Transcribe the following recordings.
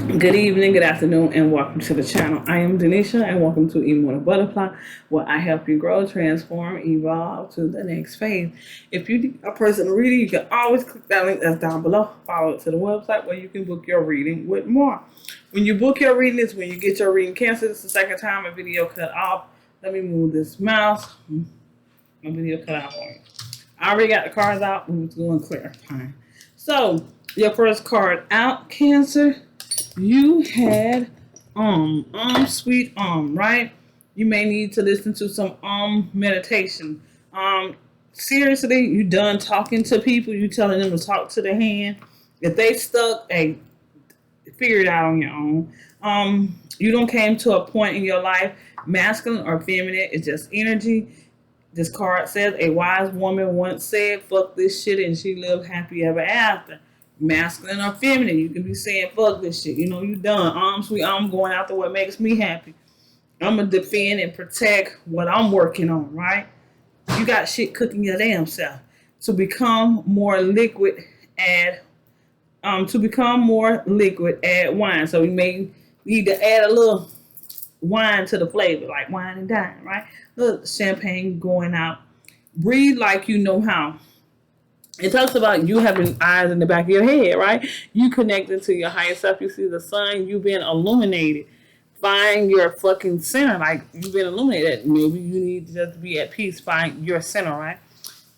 Good evening, good afternoon, and welcome to the channel. I am Denisha, and welcome to Immortal Butterfly, where I help you grow, transform, evolve to the next phase. If you need a personal reading, you can always click that link that's down below. Follow it to the website where you can book your reading with more. When you book your reading, is when you get your reading canceled. It's the second time a video cut off. Let me move this mouse. My video cut off on me. I already got the cards out. We was going clear. Fine. So, your first card out, Cancer. You had sweet right? You may need to listen to some meditation. Seriously, you done talking to people, you telling them to talk to the hand. If they stuck, hey, figure it out on your own. You don't came to a point in your life, masculine or feminine, it's just energy. This card says a wise woman once said, fuck this shit, and she lived happy ever after. Masculine or feminine, you can be saying, fuck this shit. You know, you done. Sweet, I'm going after what makes me happy. I'm going to defend and protect what I'm working on, right? You got shit cooking your damn self. To become more liquid, add wine. So you may need to add a little wine to the flavor, like wine and dine, right? Look, champagne going out. Breathe like you know how. It talks about you having eyes in the back of your head, right? You connecting to your higher self. You see the sun. You being illuminated. Find your fucking center. Like, you've been illuminated. Maybe you need to just be at peace. Find your center, right?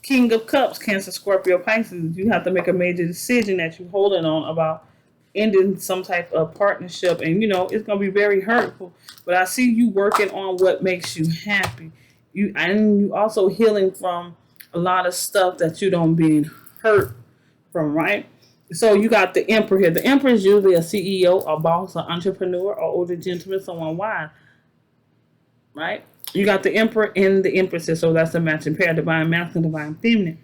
King of Cups, Cancer, Scorpio, Pisces. You have to make a major decision that you're holding on about ending some type of partnership. And, you know, it's going to be very hurtful. But I see you working on what makes you happy. You also healing from a lot of stuff that you don't being hurt from, right? So you got the Emperor here. The Emperor is usually a CEO, a boss, an entrepreneur, or older gentleman, someone wise, right? You got the Emperor and the Empress, so that's a matching pair, divine masculine, divine feminine.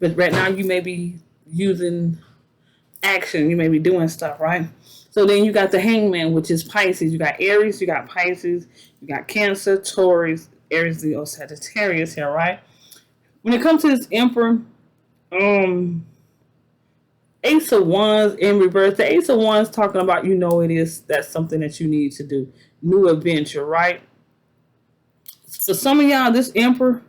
But right now you may be using action, you may be doing stuff, right? So then you got the Hangman, which is Pisces. You got Aries, you got Pisces, you got Cancer, Taurus, Aries, Leo, Sagittarius here, right? When it comes to this Emperor, Ace of Wands in reverse. The Ace of Wands talking about, you know, that's something that you need to do. New adventure, right? For some of y'all, this Emperor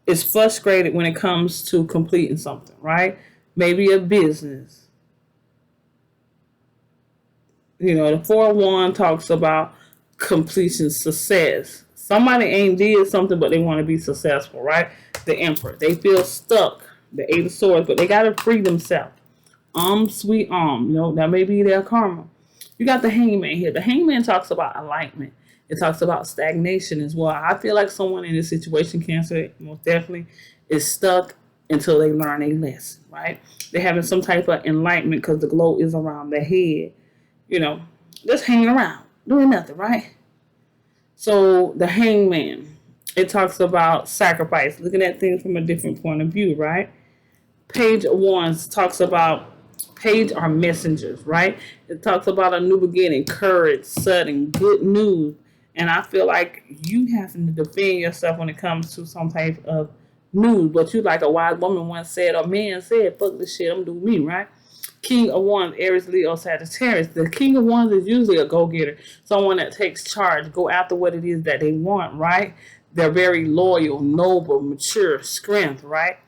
is frustrated when it comes to completing something, right? Maybe a business. You know, the Four of Wands talks about completion, success. Somebody ain't did something, but they want to be successful, right? The Emperor. They feel stuck. The Eight of Swords, but they got to free themselves. Sweet, you know, that may be their karma. You got the Hangman here. The Hangman talks about alignment. It talks about stagnation as well. I feel like someone in this situation, Cancer, most definitely is stuck until they learn a lesson, right? They're having some type of enlightenment because the glow is around their head. You know, just hanging around, doing nothing, right? So the Hangman, it talks about sacrifice, looking at things from a different point of view, right? Page of Wands talks about page are messengers, right? It talks about a new beginning, courage, sudden, good news. And I feel like you having to defend yourself when it comes to some type of news. But you, like a wise woman once said, or man said, fuck this shit, I'm doing me, right? King of Wands, Aries, Leo, Sagittarius. The King of Wands is usually a go-getter, someone that takes charge, go after what it is that they want, right? They're very loyal, noble, mature, strength, right?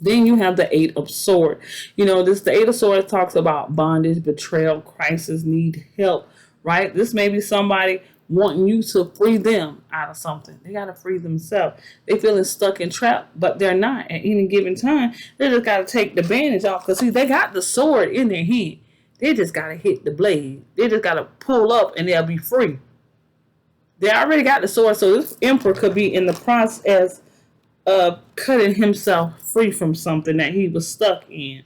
Then you have the Eight of Swords. You know, the Eight of Swords talks about bondage, betrayal, crisis, need help, right? This may be somebody wanting you to free them out of something. They got to free themselves. They feeling stuck and trapped, but they're not at any given time. They just got to take the bandage off because, see, they got the sword in their hand. They just got to hit the blade. They just got to pull up and they'll be free. They already got the sword, so this Emperor could be in the process of cutting himself free from something that he was stuck in.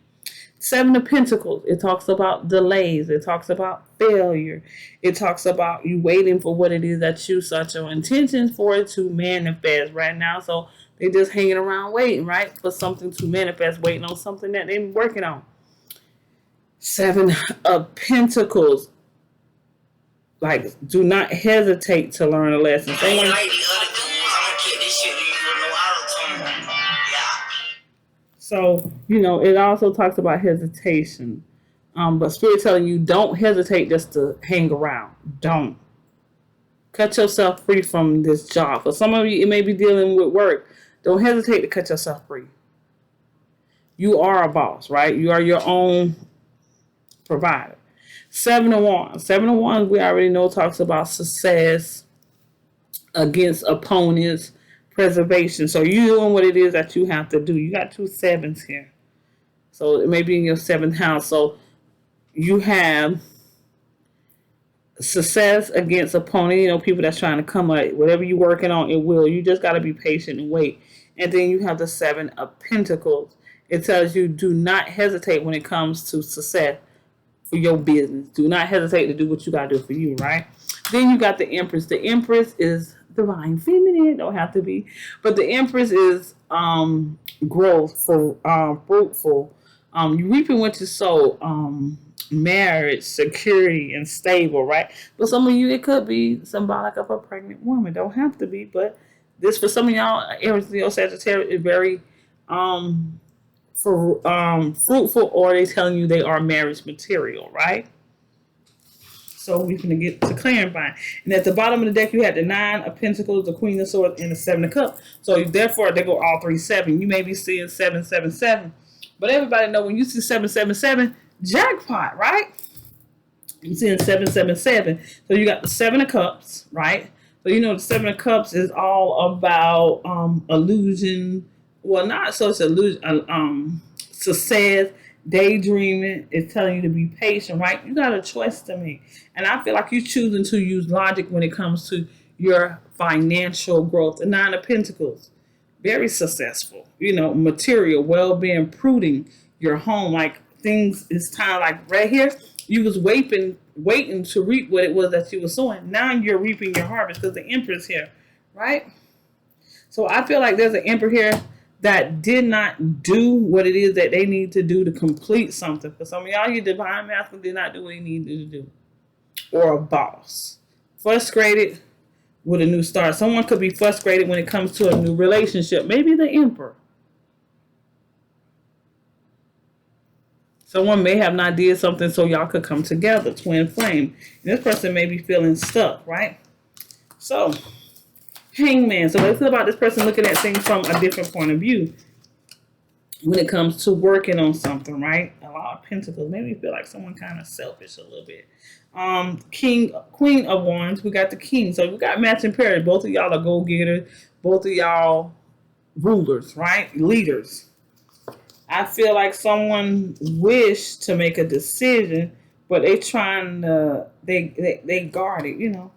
Seven of Pentacles, it talks about delays. It talks about failure. It talks about you waiting for what it is that you set your intentions for it to manifest right now. So they just hanging around waiting, right? For something to manifest, waiting on something that they're working on. Seven of Pentacles. Like, do not hesitate to learn a lesson. So, you know, it also talks about hesitation. But Spirit telling you, don't hesitate just to hang around. Don't. Cut yourself free from this job. For some of you, it may be dealing with work. Don't hesitate to cut yourself free. You are a boss, right? You are your own provider. 7 of Wands. 7 of Wands, we already know, talks about success against opponents, preservation. So you're doing what it is that you have to do. You got 2 sevens here. So it may be in your 7th house. So you have success against opponent, you know, people that's trying to come up. Whatever you're working on, it will. You just got to be patient and wait. And then you have the 7 of Pentacles. It tells you, do not hesitate when it comes to success for your business. Do not hesitate to do what you got to do for you, right? Then you got the Empress. The Empress is divine feminine. Don't have to be. But the Empress is growth, for fruitful. You reaping what you sow. Marriage, security, and stable, right? But some of you, it could be symbolic of a pregnant woman. Don't have to be, but this for some of y'all, Aries, Leo, Sagittarius, is very fruitful, or they telling you they are marriage material, right? So we're going to get to clarifying. And at the bottom of the deck, you had the 9 of Pentacles, the Queen of Swords, and the 7 of Cups. So therefore, they go all 3 7. You may be seeing 7 7 7, but everybody know when you see 7 7 7. Jackpot, right? You see in 7 7 7. So you got the 7 of Cups, right? So you know the 7 of Cups is all about illusion. Well, not so it's illusion, success, daydreaming. It's telling you to be patient, right? You got a choice to make. And I feel like you're choosing to use logic when it comes to your financial growth. The 9 of Pentacles, very successful. You know, material, well-being, prudent, your home, like things is time, like right here, you was waiting to reap what it was that you were sowing. Now you're reaping your harvest because the Empress here, right? So I feel like there's an Emperor here that did not do what it is that they need to do to complete something. For some of y'all, your divine masculine did not do what he needed to do. Or a boss. Frustrated with a new start. Someone could be frustrated when it comes to a new relationship. Maybe the Emperor. Someone may have not did something so y'all could come together, twin flame. And this person may be feeling stuck, right? So, Hangman. So let's feel about this person looking at things from a different point of view when it comes to working on something, right? A lot of Pentacles. Maybe you feel like someone kind of selfish a little bit. Queen of Wands. We got the King. So we got matching pairs. Both of y'all are go-getters. Both of y'all rulers, right? Leaders. I feel like someone wished to make a decision, but they trying to, they guard it, you know.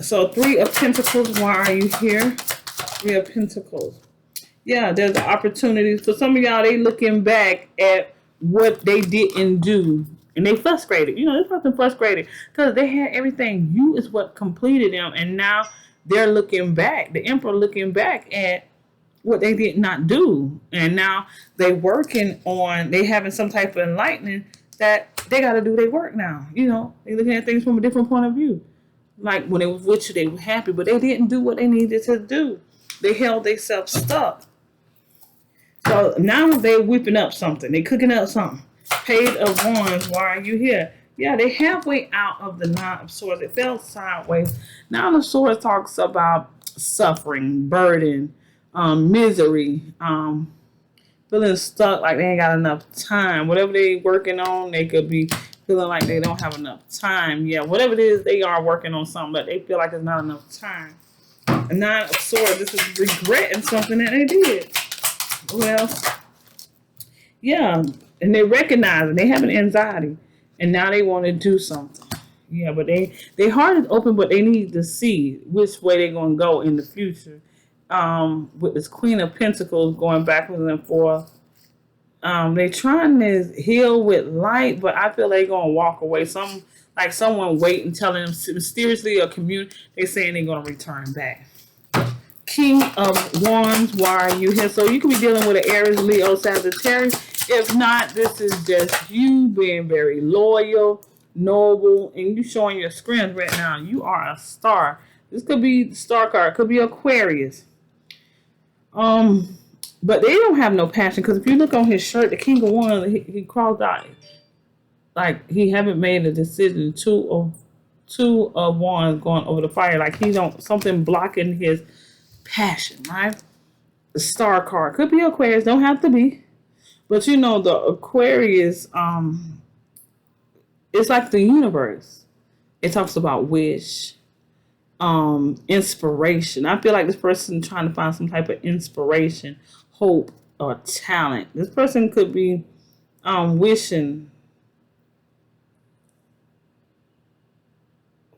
So 3 of Pentacles, why are you here? 3 of Pentacles. Yeah, there's an opportunity. For some of y'all, they looking back at what they didn't do. And they frustrated. You know, this person frustrated because they had everything. You is what completed them. And now they're looking back. The Emperor looking back at what they did not do. And now they working on, they having some type of enlightenment that they got to do their work now. You know, they looking at things from a different point of view. Like when they was with you, they were happy, but they didn't do what they needed to do. They held themselves stuck. So now they're whipping up something. They cooking up something. Page of Wands, why are you here? Yeah, they halfway out of the 9 of Swords. It fell sideways. 9 of Swords talks about suffering, burden, misery, feeling stuck, like they ain't got enough time. Whatever they working on, they could be feeling like they don't have enough time. Yeah, whatever it is, they are working on something, but they feel like there's not enough time. A 9 of Swords, this is regretting something that they did. Well, yeah, and they recognize it. They have an anxiety, and now they want to do something. Yeah, but their heart is open, but they need to see which way they're going to go in the future. With this Queen of Pentacles going backwards and forth. They trying to heal with light, but I feel they're going to walk away. Like someone waiting, telling them mysteriously or they saying they're going to return back. King of Wands, why are you here? So you could be dealing with an Aries, Leo, Sagittarius. If not, this is just you being very loyal, noble, and you showing your strength right now. You are a star. This could be the star card. It could be Aquarius. But they don't have no passion, because if you look on his shirt, the King of Wands, he crossed out like he haven't made a decision. Two of Wands going over the fire, like he don't, something blocking his passion, right? The Star card could be Aquarius, don't have to be, but you know the Aquarius, it's like the universe. It talks about wish, inspiration. I feel like this person trying to find some type of inspiration, hope, or talent. This person could be wishing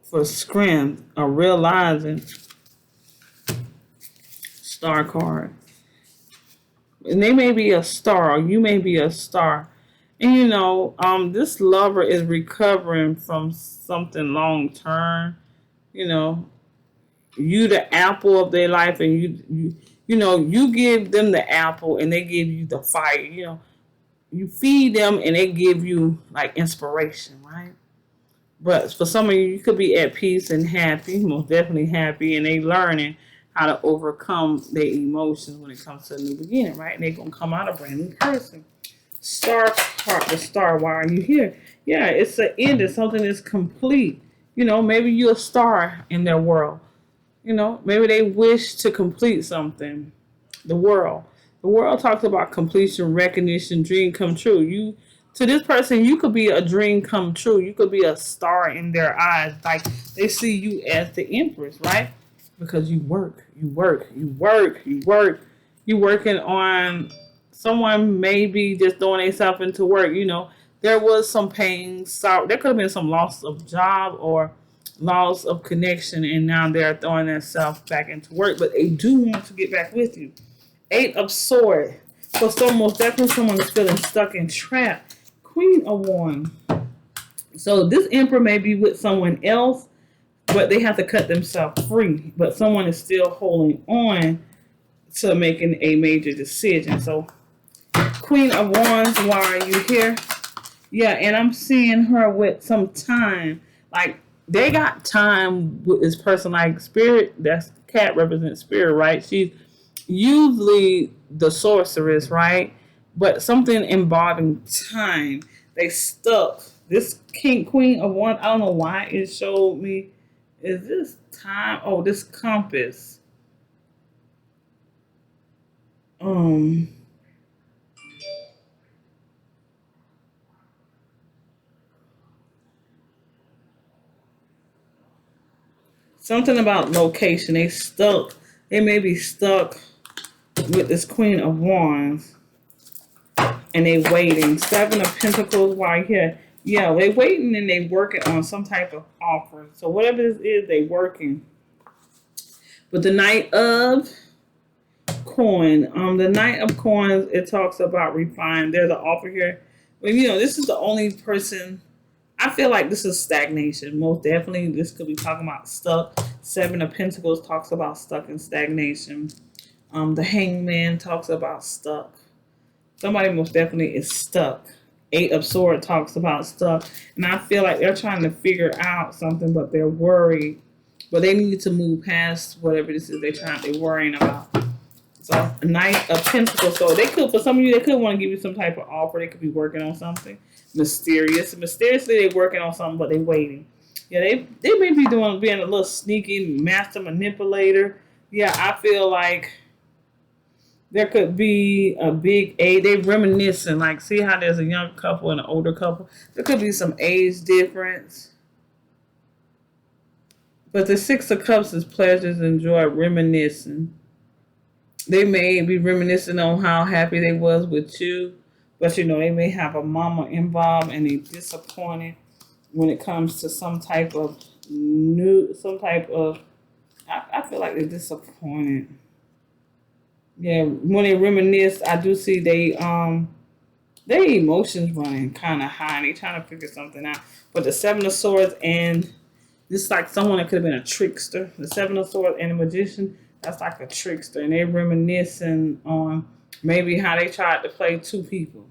for strength or realizing. Star card. And they may be a star, or you may be a star. And you know, this lover is recovering from something long term. You know, you the apple of their life, and you know, you give them the apple and they give you the fire. You know, you feed them and they give you like inspiration, right? But for some of you, you could be at peace and happy, most definitely happy, and they learning how to overcome their emotions when it comes to a new beginning, right? And they're going to come out a brand new person. Star part, the star, why are you here? Yeah, it's an end. It's something that's complete. You know, maybe you're a star in their world. You know, maybe they wish to complete something. The world. The world talks about completion, recognition, dream come true. To this person, you could be a dream come true. You could be a star in their eyes. Like they see you as the empress, right? Because you work. You working on someone maybe just throwing themselves into work. You know, there was some pain. So there could have been some loss of job or loss of connection, and now they're throwing themselves back into work. But they do want to get back with you. 8 of Swords. So most definitely someone is feeling stuck and trapped. Queen of Wands. So this emperor may be with someone else, but they have to cut themselves free. But someone is still holding on to making a major decision. So Queen of Wands, why are you here? Yeah, and I'm seeing her with some time. Like they got time with this person, like spirit. That's cat represents spirit, right? She's usually the sorceress, right? But something involving time. They stuck. This Queen of Wands, I don't know why it showed me. Is this time? Oh, this compass. Something about location. They stuck. They may be stuck with this Queen of Wands. And they waiting. 7 of Pentacles while here. Yeah, they waiting and they working on some type of offer. So whatever this is, they working. But the Knight of Coin. The Knight of Coins, it talks about refine. There's an offer here. But you know, this is the only person. I feel like this is stagnation. Most definitely, this could be talking about stuck. 7 of Pentacles talks about stuck and stagnation. The Hangman talks about stuck. Somebody most definitely is stuck. 8 of Swords talks about stuck. And I feel like they're trying to figure out something, but they're worried. But they need to move past whatever this is they're worrying about. So, Knight of Pentacles. So, they could, for some of you, they could want to give you some type of offer. They could be working on something. Mysteriously, they're working on something, but they're waiting. Yeah, they may be being a little sneaky master manipulator. Yeah, I feel like there could be a big age. They reminiscing. Like, see how there's a young couple and an older couple? There could be some age difference. But the 6 of Cups is pleasures and joy, reminiscing. They may be reminiscing on how happy they was with you. But, you know, they may have a mama involved and they're disappointed when it comes to some type of I feel like they're disappointed. Yeah, when they reminisce, I do see their emotions running kind of high. And they trying to figure something out. But the 7 of Swords and this is like someone that could have been a trickster. The 7 of Swords and the Magician, that's like a trickster. And they're reminiscing on maybe how they tried to play 2 people.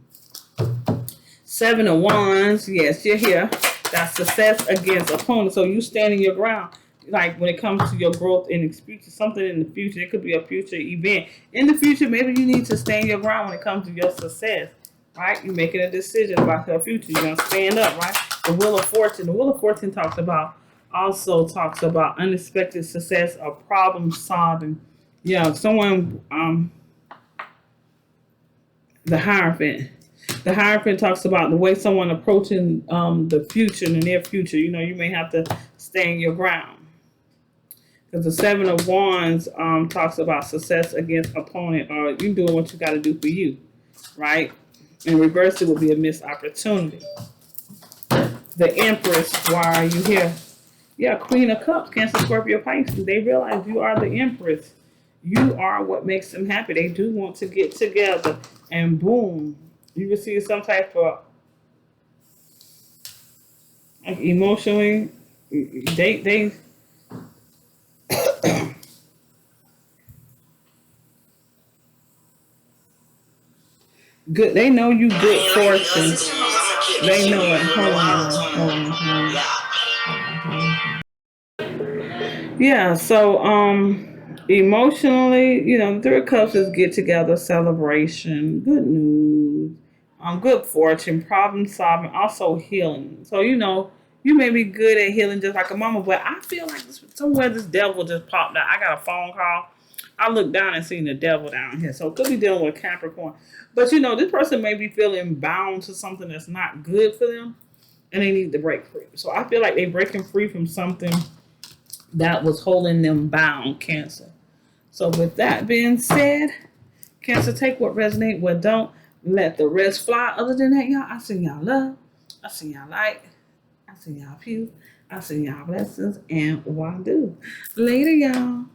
7 of Wands, yes, you're here. That's success against opponents. So you standing your ground. like when it comes to your growth in the future, something in the future. It could be a future event. In the future, maybe you need to stand your ground when it comes to your success, right? You're making a decision about your future. You're going to stand up, right? The Wheel of Fortune. The Wheel of Fortune also talks about unexpected success or problem solving. Yeah, someone, the Hierophant. The Hierophant talks about the way someone approaching the future, the near future. You know, you may have to stand your ground. Because the Seven of Wands talks about success against opponent, or you doing what you got to do for you, right? In reverse, it would be a missed opportunity. The Empress, why are you here? Yeah, Queen of Cups, Cancer, Scorpio, Pisces. They realize you are the Empress. You are what makes them happy. They do want to get together, and boom, you receive some type of like emotionally. They good. They know you good fortune. They know it. Yeah. So emotionally, you know, the Three of Cups is get together, celebration, good news, good fortune, problem solving, also healing. So you know. You may be good at healing just like a mama, but I feel like somewhere this devil just popped out. I got a phone call. I looked down and seen the devil down here. So it could be dealing with Capricorn. But you know, this person may be feeling bound to something that's not good for them and they need to break free. So I feel like they're breaking free from something that was holding them bound, Cancer. So with that being said, Cancer, take what resonate, what don't. Let the rest fly. Other than that, y'all, I send y'all love. I send y'all light. I send y'all peace. I send y'all blessings. And why do? Later, y'all.